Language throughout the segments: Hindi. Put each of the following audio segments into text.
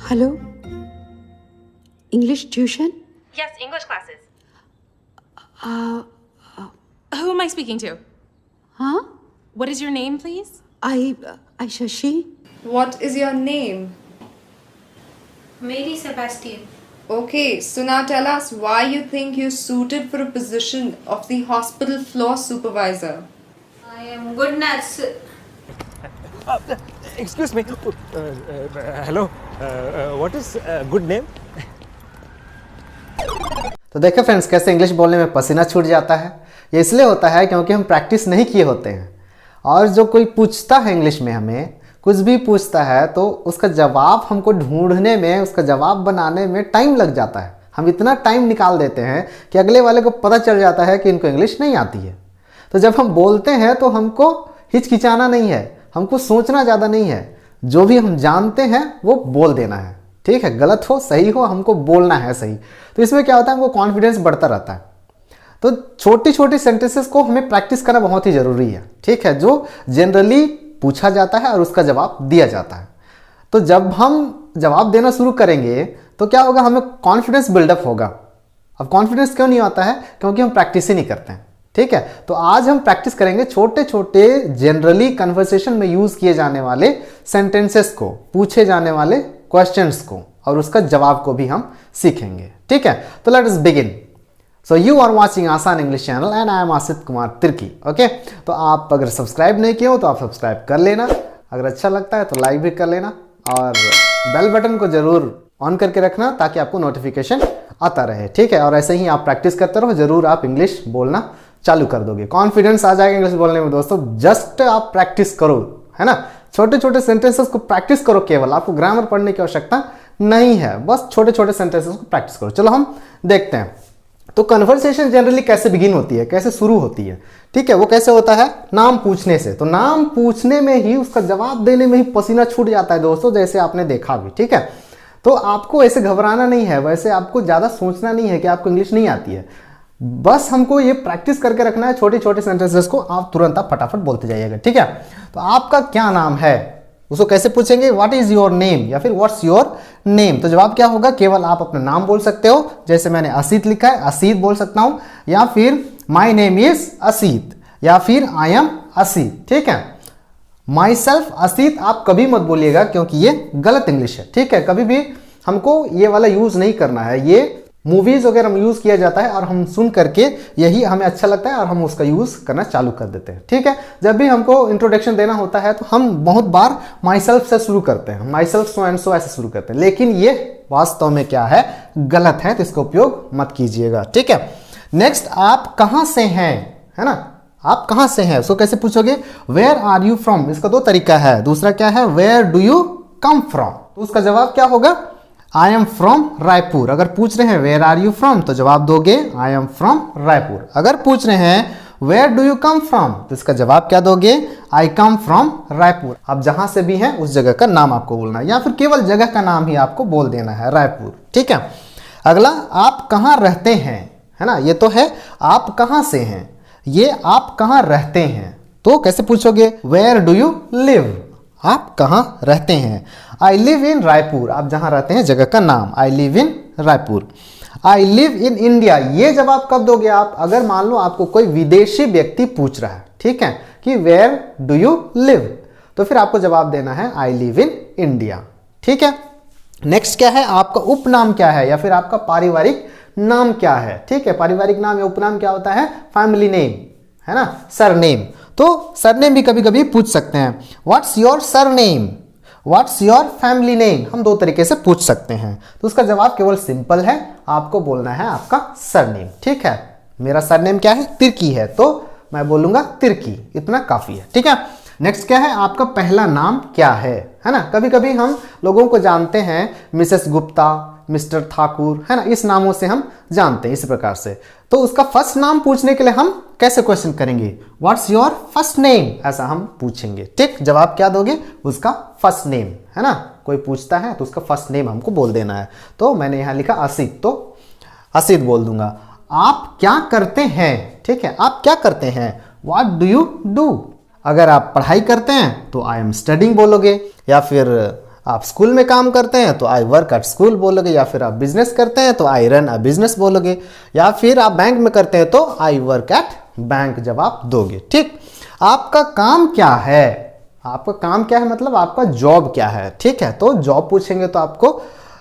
Hello? English tuition? Yes, English classes. Uh, Who am I speaking to? huh? What is your name, please? I Shashi. What is your name? Mary Sebastian. Okay, so now tell us why you think you're suited for a position of the hospital floor supervisor. I am good nurse. Excuse me. Hello. What is good name? तो देखो फ्रेंड्स, कैसे इंग्लिश बोलने में पसीना छूट जाता है। ये इसलिए होता है क्योंकि हम प्रैक्टिस नहीं किए होते हैं। और जो कोई पूछता है इंग्लिश में, हमें कुछ भी पूछता है तो उसका जवाब हमको ढूंढने में, उसका जवाब बनाने में टाइम लग जाता है। हम इतना टाइम निकाल देते हैं कि अगले वाले को पता चल जाता है कि इनको इंग्लिश नहीं आती है। तो जब हम बोलते हैं तो हमको हिचकिचाना नहीं है, हमको सोचना ज़्यादा नहीं है। जो भी हम जानते हैं वो बोल देना है, ठीक है। गलत हो सही हो, हमको बोलना है सही। तो इसमें क्या होता है, हमको कॉन्फिडेंस बढ़ता रहता है। तो छोटी छोटी सेंटेंसेस को हमें प्रैक्टिस करना बहुत ही ज़रूरी है, ठीक है, जो जनरली पूछा जाता है और उसका जवाब दिया जाता है। तो जब हम जवाब देना शुरू करेंगे तो क्या होगा, हमें कॉन्फिडेंस बिल्डअप होगा। अब कॉन्फिडेंस क्यों नहीं आता है, क्योंकि हम प्रैक्टिस ही नहीं करते हैं, ठीक है। तो आज हम प्रैक्टिस करेंगे छोटे छोटे जनरली कन्वर्सेशन में यूज किए जाने वाले सेंटेंसेस को, पूछे जाने वाले क्वेश्चंस को, और उसका जवाब को भी हम सीखेंगे, ठीक है। तो let us begin. So you are watching Aasan English channel and I am Asit Kumar Tirkey, okay. तो आप अगर सब्सक्राइब नहीं किए हो तो आप सब्सक्राइब कर लेना, अगर अच्छा लगता है तो लाइक भी कर लेना, और बेल बटन को जरूर ऑन करके रखना ताकि आपको नोटिफिकेशन आता रहे, ठीक है। और ऐसे ही आप प्रैक्टिस करते रहो, जरूर आप इंग्लिश बोलना चालू कर दोगे। कॉन्फिडेंस आ जाएगा इंग्लिश बोलने में दोस्तों। जस्ट आप प्रैक्टिस करो, है ना। छोटे छोटे सेंटेंसेस को प्रैक्टिस करो, केवल आपको ग्रामर पढ़ने की आवश्यकता नहीं है, बस छोटे छोटे सेंटेंसेस को प्रैक्टिस करो। चलो हम देखते हैं। तो कन्वर्सेशन जनरली कैसे बिगिन होती है, कैसे शुरू होती है, ठीक है। वो कैसे होता है, नाम पूछने से। तो नाम पूछने में ही, उसका जवाब देने में ही पसीना छूट जाता है दोस्तों, जैसे आपने देखा भी, ठीक है। तो आपको ऐसे घबराना नहीं है, वैसे आपको ज़्यादा सोचना नहीं है कि आपको इंग्लिश नहीं आती है। बस हमको ये प्रैक्टिस करके रखना है, छोटे छोटे सेंटेंसेस को आप तुरंत आप फटाफट बोलते जाइएगा, ठीक है। तो आपका क्या नाम है, उसको कैसे पूछेंगे, व्हाट इज योर नेम, या फिर व्हाट्स योर नेम। तो जवाब क्या होगा, केवल आप अपना नाम बोल सकते हो, जैसे मैंने असीत लिखा है, असीत बोल सकता हूं, या फिर माई नेम इज असीत, या फिर आई एम असीत, ठीक है। माई सेल्फ असीत आप कभी मत बोलिएगा, क्योंकि ये गलत इंग्लिश है, ठीक है। कभी भी हमको ये वाला यूज नहीं करना है। ये मूवीज वगैरह में यूज किया जाता है और हम सुन करके यही हमें अच्छा लगता है और हम उसका यूज करना चालू कर देते हैं, ठीक है। जब भी हमको इंट्रोडक्शन देना होता है तो हम बहुत बार माई सेल्फ से शुरू करते हैं, my self so and so ऐसे शुरू करते हैं, लेकिन ये वास्तव में क्या है, गलत है। तो इसका उपयोग मत कीजिएगा, ठीक है। नेक्स्ट, आप कहां से हैं, है ना। आप कहां से हैं, उसको कैसे पूछोगे, वेयर आर यू फ्रॉम। इसका दो तरीका है। दूसरा क्या है, where do you come from. तो उसका जवाब क्या होगा, आई एम फ्रॉम रायपुर। अगर पूछ रहे हैं वेयर आर यू फ्रॉम, तो जवाब दोगे आई एम फ्रॉम रायपुर। अगर पूछ रहे हैं where do you come from, तो इसका जवाब क्या दोगे, आई कम फ्रॉम रायपुर। आप जहां से भी हैं उस जगह का नाम आपको बोलना है, या फिर केवल जगह का नाम ही आपको बोल देना है, रायपुर, ठीक है। अगला, आप कहां रहते हैं, है ना। ये तो है आप कहां से हैं, ये आप कहां रहते हैं। तो कैसे पूछोगे, वेयर डू यू लिव, आप कहां रहते हैं। आई लिव इन रायपुर, आप जहां रहते हैं जगह का नाम, I live in Raipur. I live in India, ये जवाब कब दोगे आप, अगर मान लो आपको कोई विदेशी व्यक्ति पूछ रहा है, ठीक है, कि वेयर डू यू लिव, तो फिर आपको जवाब देना है आई लिव इन इंडिया, ठीक है। नेक्स्ट क्या है, आपका उपनाम क्या है, या फिर आपका पारिवारिक नाम क्या है, ठीक है। पारिवारिक नाम या उपनाम क्या होता है, फैमिली नेम, है ना, सरनेम। तो सरनेम भी कभी कभी पूछ सकते हैं, what's your surname, what's your family name, हम दो तरीके से पूछ सकते हैं। तो उसका जवाब केवल सिंपल है, आपको बोलना है आपका सरनेम, ठीक है। मेरा सरनेम क्या है, तिर्की है, तो मैं बोलूंगा तिर्की, इतना काफी है, ठीक है। नेक्स्ट क्या है, आपका पहला नाम क्या है ना। कभी कभी हम लोगों को जानते हैं मिसेस गुप्ता, मिस्टर ठाकुर, है ना, इस नामों से हम जानते हैं, इस प्रकार से। तो उसका फर्स्ट नाम पूछने के लिए हम कैसे क्वेश्चन करेंगे, व्हाट्स योर फर्स्ट नेम, ऐसा हम पूछेंगे, ठीक। जवाब क्या दोगे, उसका फर्स्ट नेम, है ना। कोई पूछता है तो उसका फर्स्ट नेम हमको बोल देना है। तो मैंने यहां लिखा असीत, तो असीत बोल दूंगा। आप क्या करते हैं, ठीक है, आप क्या करते हैं, व्हाट डू यू डू। अगर आप पढ़ाई करते हैं तो आई एम स्टडिंग बोलोगे, या फिर आप स्कूल में काम करते हैं तो आई वर्क एट स्कूल बोलोगे, या फिर आप बिजनेस करते हैं तो आई रन अ बिजनेस बोलोगे, या फिर आप बैंक में करते हैं तो आई वर्क एट बैंक जवाब दोगे। ठीक, आपका काम क्या है, आपका काम क्या है मतलब आपका जॉब क्या है। ठीक है, तो जॉब पूछेंगे तो आपको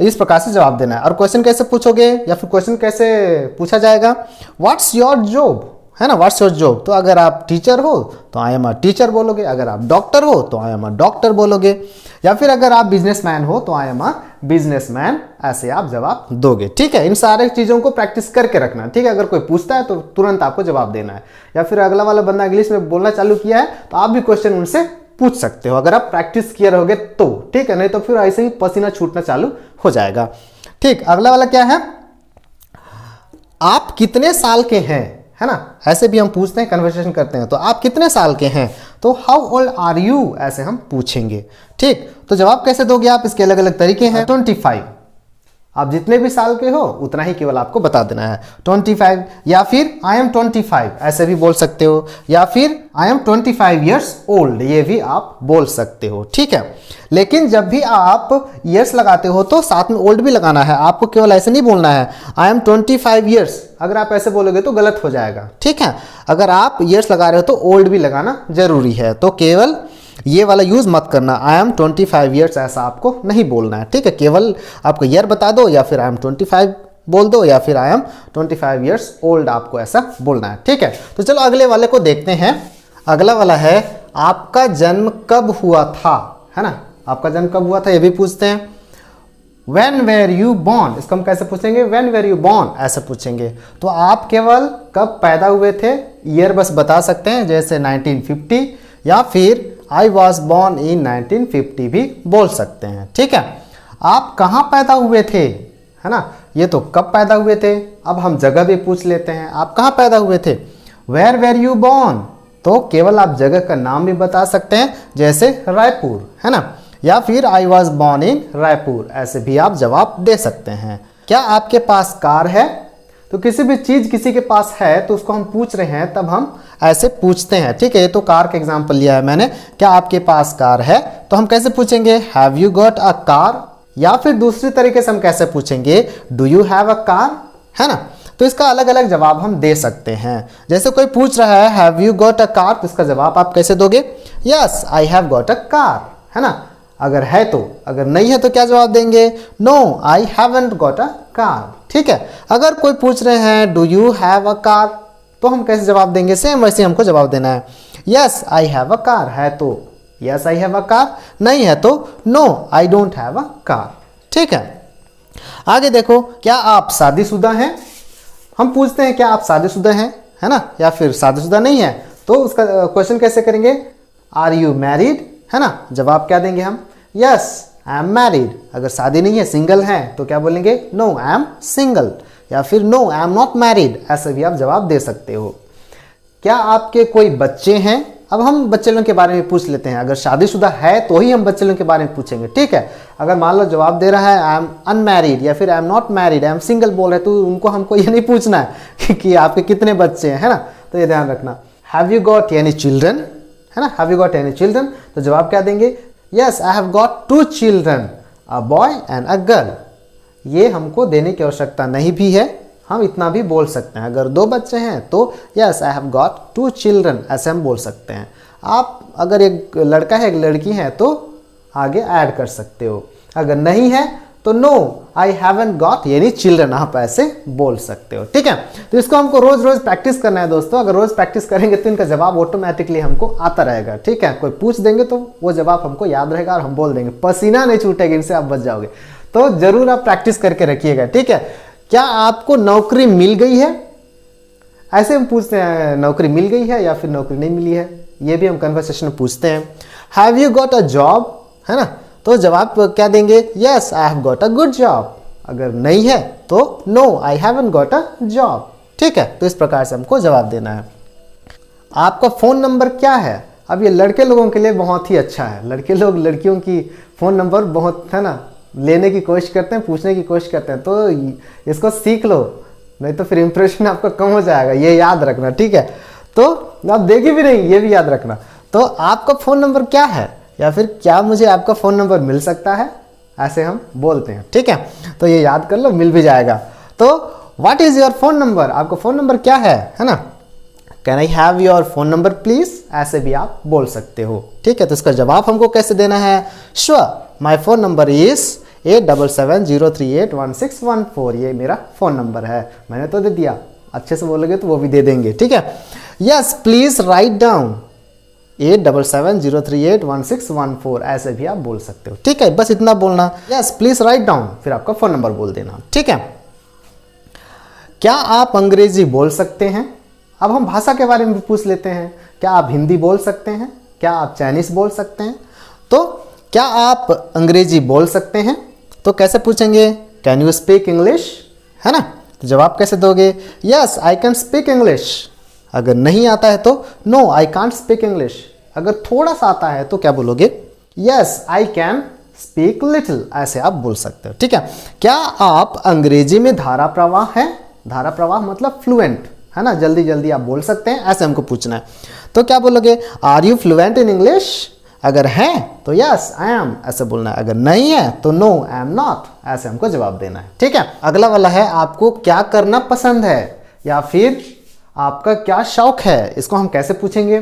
इस प्रकार से जवाब देना है। और क्वेश्चन कैसे पूछोगे या फिर क्वेश्चन कैसे पूछा जाएगा, व्हाट्स योर जॉब, है ना, व्हाट्स योर जॉब। तो अगर आप टीचर हो तो आई एम अ टीचर बोलोगे, अगर आप डॉक्टर हो तो आई एम अ डॉक्टर बोलोगे, या फिर अगर आप बिजनेसमैन हो तो आई एम अ बिजनेसमैन, ऐसे आप जवाब दोगे। ठीक है, इन सारे चीज़ों को प्रैक्टिस करके रखना। ठीक है, अगर कोई पूछता है तो तुरंत आपको जवाब देना है, या फिर अगला वाला बंदा इंग्लिश में बोलना चालू किया है तो आप भी क्वेश्चन उनसे पूछ सकते हो, अगर आप प्रैक्टिस किए रहोगे तो। ठीक है, नहीं तो फिर ऐसे ही पसीना छूटना चालू हो जाएगा। ठीक, अगला वाला क्या है, आप कितने साल के हैं, है ना, ऐसे भी हम पूछते हैं, कन्वर्सेशन करते हैं। तो आप कितने साल के हैं, तो हाउ ओल्ड आर यू, ऐसे हम पूछेंगे। ठीक, तो जवाब कैसे दोगे आप, इसके अलग अलग तरीके हैं। 25, आप जितने भी साल के हो उतना ही केवल आपको बता देना है, 25, या फिर आई एम 25, ऐसे भी बोल सकते हो, या फिर आई एम 25 ईयर्स ओल्ड, ये भी आप बोल सकते हो। ठीक है, लेकिन जब भी आप ईयर्स लगाते हो तो साथ में ओल्ड भी लगाना है, आपको केवल ऐसे नहीं बोलना है आई एम 25 ईयर्स, अगर आप ऐसे बोलोगे तो गलत हो जाएगा। ठीक है, अगर आप ईयर्स लगा रहे हो तो ओल्ड भी लगाना जरूरी है, तो केवल ये वाला यूज मत करना, आई एम 25 ईयर्स ऐसा आपको नहीं बोलना है। ठीक है, केवल आपको ईयर बता दो, या फिर आई एम 25 बोल दो, या फिर आई एम 25 ईयर्स ओल्ड, आपको ऐसा बोलना है। ठीक है, तो चलो अगले वाले को देखते हैं। अगला वाला है आपका जन्म कब हुआ था, है ना, आपका जन्म कब हुआ था ये भी पूछते हैं। When were you born, इसको हम कैसे पूछेंगे, When were you born ऐसे पूछेंगे। तो आप केवल कब पैदा हुए थे ईयर बस बता सकते हैं, जैसे 1950, या फिर I was born in 1950 भी बोल सकते हैं। ठीक है, आप कहाँ पैदा हुए थे, है ना, ये तो कब पैदा हुए थे, अब हम जगह भी पूछ लेते हैं, आप कहाँ पैदा हुए थे, Where were you born, तो केवल आप जगह का नाम भी बता सकते हैं, जैसे रायपुर, है ना, या फिर I was born in Raipur, ऐसे भी आप जवाब दे सकते हैं। क्या आपके पास कार है, तो किसी भी चीज़ किसी के पास है तो उसको हम पूछ रहे हैं तब हम ऐसे पूछते हैं। ठीक है, ये तो कार का एग्जांपल लिया है मैंने, क्या आपके पास कार है, तो हम कैसे पूछेंगे, have you got a car, या फिर दूसरी तरीके से हम कैसे पूछेंगे, do you have a car, है ना। तो इसका अलग अलग जवाब हम दे सकते हैं। जैसे कोई पूछ रहा है have you got a car, तो इसका जवाब आप कैसे दोगे, yes I have got a car, है ना, अगर है तो, अगर नहीं है तो क्या जवाब देंगे, no I haven't got a car. ठीक है, अगर कोई पूछ रहे हैं do you have a car, तो हम कैसे जवाब देंगे, सेम वैसे हमको जवाब देना है, yes I have a car, है तो yes I have a car, नहीं है तो no I don't have a car. ठीक है, आगे देखो, क्या आप शादीशुदा हैं, हम पूछते हैं क्या आप शादीशुदा हैं, है ना, या फिर शादीशुदा नहीं है, तो उसका क्वेश्चन कैसे करेंगे, आर यू मैरिड, है ना, जवाब क्या देंगे हम, यस आई एम मैरिड, अगर शादी नहीं है सिंगल हैं तो क्या बोलेंगे, नो आई एम सिंगल, या फिर no I am not married, ऐसे भी आप जवाब दे सकते हो। क्या आपके कोई बच्चे हैं, अब हम बच्चे लोगों के बारे में पूछ लेते हैं, अगर शादीशुदा है तो ही हम बच्चे लोगों के बारे में पूछेंगे। ठीक है, अगर मान लो जवाब दे रहा है आई एम अनमैरिड, या फिर आई am not married, I am single बोल रहे, तो उनको हमको ये नहीं पूछना है कि आपके कितने बच्चे हैं, है ना, तो ये ध्यान रखना। Have you got any children, है ना, have you got any children, तो जवाब क्या देंगे, yes I have got 2 children, a boy and a girl. ये हमको देने की आवश्यकता नहीं भी है, हम इतना भी बोल सकते हैं, अगर 2 बच्चे हैं तो yes I have got 2 children, ऐसे हम बोल सकते हैं। आप अगर एक लड़का है एक लड़की है तो आगे ऐड कर सकते हो, अगर नहीं है तो no I haven't got any children, आप ऐसे बोल सकते हो। ठीक है, तो इसको हमको रोज रोज प्रैक्टिस करना है दोस्तों, अगर रोज प्रैक्टिस करेंगे तो इनका जवाब ऑटोमेटिकली हमको आता रहेगा। ठीक है, कोई पूछ देंगे तो वो जवाब हमको याद रहेगा और हम बोल देंगे, पसीना नहीं छूटेगा, इनसे आप बच जाओगे। तो जरूर आप प्रैक्टिस करके रखिएगा। ठीक है, क्या आपको नौकरी मिल गई है, ऐसे हम पूछते हैं, नौकरी मिल गई है या फिर नौकरी नहीं मिली है, ये भी हम कन्वर्सेशन में पूछते हैं। Have you got a job, है ना, तो जवाब क्या देंगे, yes I have got a good job, अगर नहीं है तो no I haven't got a job. ठीक है, तो इस प्रकार से हमको जवाब देना है। आपका फ़ोन नंबर क्या है, अब ये लड़के लोगों के लिए बहुत ही अच्छा है, लड़के लोग लड़कियों की फ़ोन नंबर बहुत, है ना, लेने की कोशिश करते हैं, पूछने की कोशिश करते हैं, तो इसको सीख लो, नहीं तो फिर इंप्रेशन आपका कम हो जाएगा, ये याद रखना। ठीक है, तो आप देगी भी नहीं, ये भी याद रखना। तो आपका फ़ोन नंबर क्या है, या फिर क्या मुझे आपका फ़ोन नंबर मिल सकता है, ऐसे हम बोलते हैं। ठीक है, तो ये याद कर लो, मिल भी जाएगा। तो what is your phone number, आपका फ़ोन नंबर क्या है ना। Can I have your phone number please, ऐसे भी आप बोल सकते हो। ठीक है, तो इसका जवाब हमको कैसे देना है, sure my phone number is 8770381614, ये मेरा फ़ोन नंबर है। मैंने तो दे दिया, अच्छे से बोलोगे तो वो भी दे देंगे। ठीक है, यस प्लीज़ राइट डाउन 8770381614, ऐसे भी आप बोल सकते हो। ठीक है, बस इतना बोलना, यस प्लीज़ राइट डाउन, फिर आपका फ़ोन नंबर बोल देना। ठीक है, क्या आप अंग्रेजी बोल सकते हैं। अब हम भाषा के बारे में भी पूछ लेते हैं, क्या आप हिंदी बोल सकते हैं, क्या आप चाइनीज़ बोल सकते हैं। तो क्या आप अंग्रेजी बोल सकते हैं, तो कैसे पूछेंगे, कैन यू स्पीक इंग्लिश, है ना। तो जवाब कैसे दोगे, yes I can speak English. अगर नहीं आता है तो no I can't speak English. अगर थोड़ा सा आता है तो क्या बोलोगे, yes I can speak little, ऐसे आप बोल सकते हो। ठीक है, क्या आप अंग्रेजी में धारा प्रवाह है, धारा प्रवाह मतलब फ्लुएंट, है ना, जल्दी जल्दी आप बोल सकते हैं, ऐसे हमको पूछना है। तो क्या बोलोगे, are you fluent in English. अगर है तो यस आई एम, ऐसे बोलना है। अगर नहीं है तो नो आई एम नॉट, ऐसे हमको जवाब देना है। ठीक है, अगला वाला है, आपको क्या करना पसंद है या फिर आपका क्या शौक है। इसको हम कैसे पूछेंगे,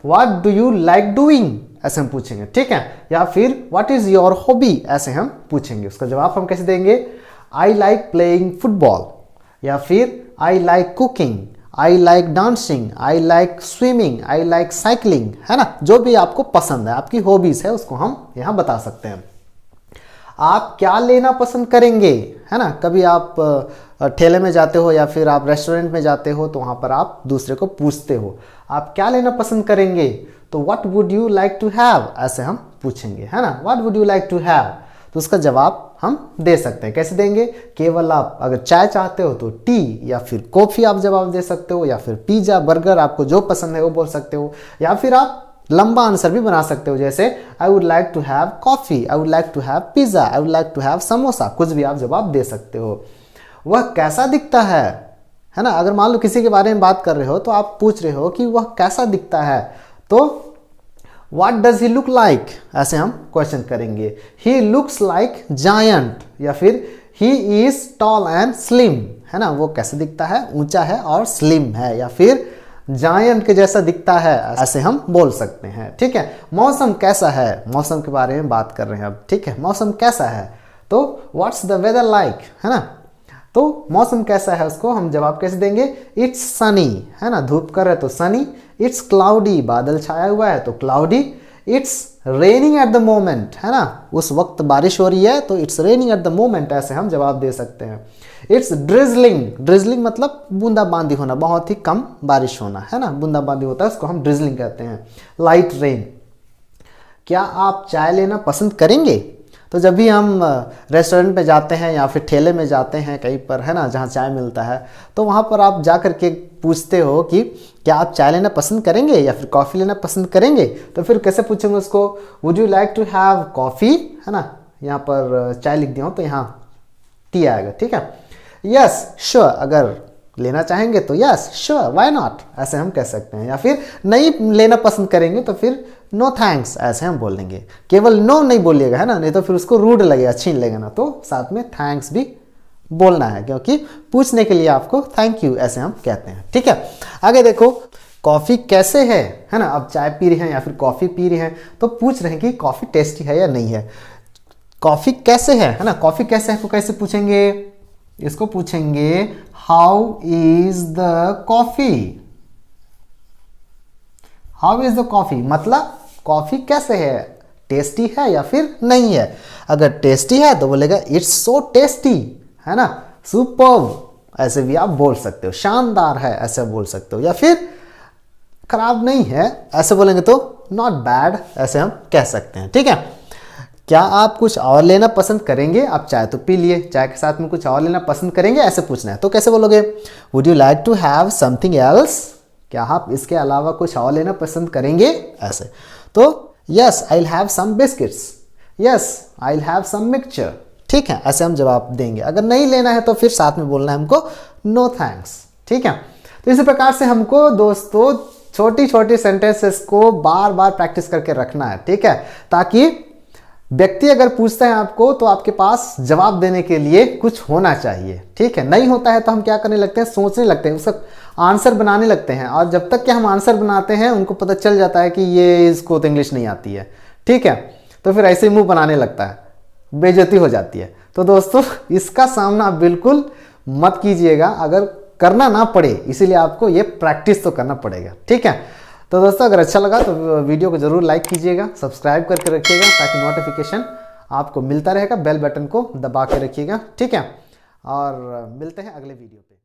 what do you like doing, ऐसे हम पूछेंगे। ठीक है, या फिर व्हाट इज योर हॉबी, ऐसे हम पूछेंगे। उसका जवाब हम कैसे देंगे, आई लाइक प्लेइंग फुटबॉल, या फिर I like cooking, I like dancing, I like swimming, I like cycling, है ना। जो भी आपको पसंद है, आपकी हॉबीज है, उसको हम यहाँ बता सकते हैं। आप क्या लेना पसंद करेंगे, है ना। कभी आप ठेले में जाते हो या फिर आप रेस्टोरेंट में जाते हो, तो वहाँ पर आप दूसरे को पूछते हो आप क्या लेना पसंद करेंगे, तो what would you like to have, ऐसे हम पूछेंगे, है ना। What would you like to have, तो उसका जवाब हम दे सकते हैं। कैसे देंगे, केवल आप अगर चाय चाहते हो तो टी, या फिर कॉफ़ी आप जवाब दे सकते हो, या फिर पिज़्ज़ा बर्गर, आपको जो पसंद है वो बोल सकते हो। या फिर आप लंबा आंसर भी बना सकते हो, जैसे I would like to have coffee, I would like to have pizza, I would like to have samosa, कुछ भी आप जवाब दे सकते हो। वह कैसा दिखता है ना। अगर मान लो किसी के बारे में बात कर रहे हो तो आप पूछ रहे हो कि वह कैसा दिखता है, तो What does he look like, ऐसे हम क्वेश्चन करेंगे। He looks like giant, या फिर he is tall and slim, है ना। वो कैसे दिखता है, ऊंचा है और स्लिम है, या फिर जायंट के जैसा दिखता है, ऐसे हम बोल सकते हैं। ठीक है, मौसम कैसा है, मौसम के बारे में बात कर रहे हैं अब। ठीक है, मौसम कैसा है, तो व्हाट्स द वेदर लाइक, है ना। तो मौसम कैसा है, उसको हम जवाब कैसे देंगे, इट्स सनी, है ना, धूप कर रहे तो सनी। इट्स क्लाउडी, बादल छाया हुआ है तो cloudy. It's raining at the moment, है ना, उस वक्त बारिश हो रही है तो it's raining at the moment, ऐसे हम जवाब दे सकते हैं। इट्स ड्रिजलिंग, ड्रिजलिंग मतलब बूंदाबांदी होना, बहुत ही कम बारिश होना, है ना, बूंदाबांदी होता है, उसको हम ड्रिजलिंग कहते हैं। लाइट रेन, क्या आप चाय लेना पसंद करेंगे। तो जब भी हम रेस्टोरेंट में जाते हैं या फिर ठेले में जाते हैं कहीं पर, है ना, जहाँ चाय मिलता है, तो वहाँ पर आप जा कर के पूछते हो कि क्या आप चाय लेना पसंद करेंगे या फिर कॉफ़ी लेना पसंद करेंगे। तो फिर कैसे पूछेंगे उसको, would you like to have coffee, है ना, यहाँ पर चाय लिख दिया हो तो यहाँ टी आएगा। ठीक है, यस श्योर, अगर लेना चाहेंगे तो यस श्योर व्हाई नॉट, ऐसे हम कह सकते हैं। या फिर नहीं लेना पसंद करेंगे तो फिर नो थैंक्स, ऐसे हम बोल देंगे। केवल नो नहीं बोलिएगा, है ना, नहीं तो फिर उसको रूड लगेगा, छीन लेगा ना, तो साथ में थैंक्स भी बोलना है, क्योंकि पूछने के लिए आपको थैंक यू ऐसे हम कहते हैं। ठीक है, आगे देखो, कॉफ़ी कैसे है ना। अब चाय पी रहे हैं या फिर कॉफ़ी पी रहे हैं तो पूछ रहे हैं कि कॉफ़ी टेस्टी है या नहीं है। कॉफ़ी कैसे है ना, कॉफ़ी कैसे है को कैसे पूछेंगे, इसको पूछेंगे how is the coffee. How is the coffee मतलब कॉफ़ी कैसे है, टेस्टी है या फिर नहीं है। अगर टेस्टी है तो बोलेगा इट्स सो टेस्टी, है ना, सुपर्ब, ऐसे भी आप बोल सकते हो। शानदार है, ऐसे बोल सकते हो। या फिर खराब नहीं है, ऐसे बोलेंगे तो नॉट बैड, ऐसे हम कह सकते हैं। ठीक है, क्या आप कुछ और लेना पसंद करेंगे। आप चाय तो पी लिए, चाय के साथ में कुछ और लेना पसंद करेंगे, ऐसे पूछना है। तो कैसे बोलोगे, would you like to have something else, क्या आप इसके अलावा कुछ और लेना पसंद करेंगे, ऐसे। तो yes I will have some biscuits, yes I will have some mixture. ठीक है, ऐसे हम जवाब देंगे। अगर नहीं लेना है तो फिर साथ में बोलना है हमको नो थैंक्स। ठीक है, तो इसी प्रकार से हमको दोस्तों छोटी छोटी सेंटेंसेस को बार बार प्रैक्टिस करके रखना है, ठीक है, ताकि व्यक्ति अगर पूछता है आपको तो आपके पास जवाब देने के लिए कुछ होना चाहिए, ठीक है। नहीं होता है तो हम क्या करने लगते हैं, सोचने लगते हैं, उसका आंसर बनाने लगते हैं, और जब तक कि हम आंसर बनाते हैं उनको पता चल जाता है कि ये इसको तो इंग्लिश नहीं आती है, ठीक है, तो फिर ऐसे ही मुंह बनाने लगता है, बेइज्जती हो जाती है। तो दोस्तों इसका सामना आप बिल्कुल मत कीजिएगा, अगर करना ना पड़े, इसीलिए आपको ये प्रैक्टिस तो करना पड़ेगा, ठीक है। तो दोस्तों अगर अच्छा लगा तो वीडियो को ज़रूर लाइक कीजिएगा, सब्सक्राइब करके रखिएगा ताकि नोटिफिकेशन आपको मिलता रहेगा, बेल बटन को दबा के रखिएगा, ठीक है। और मिलते हैं अगले वीडियो पे।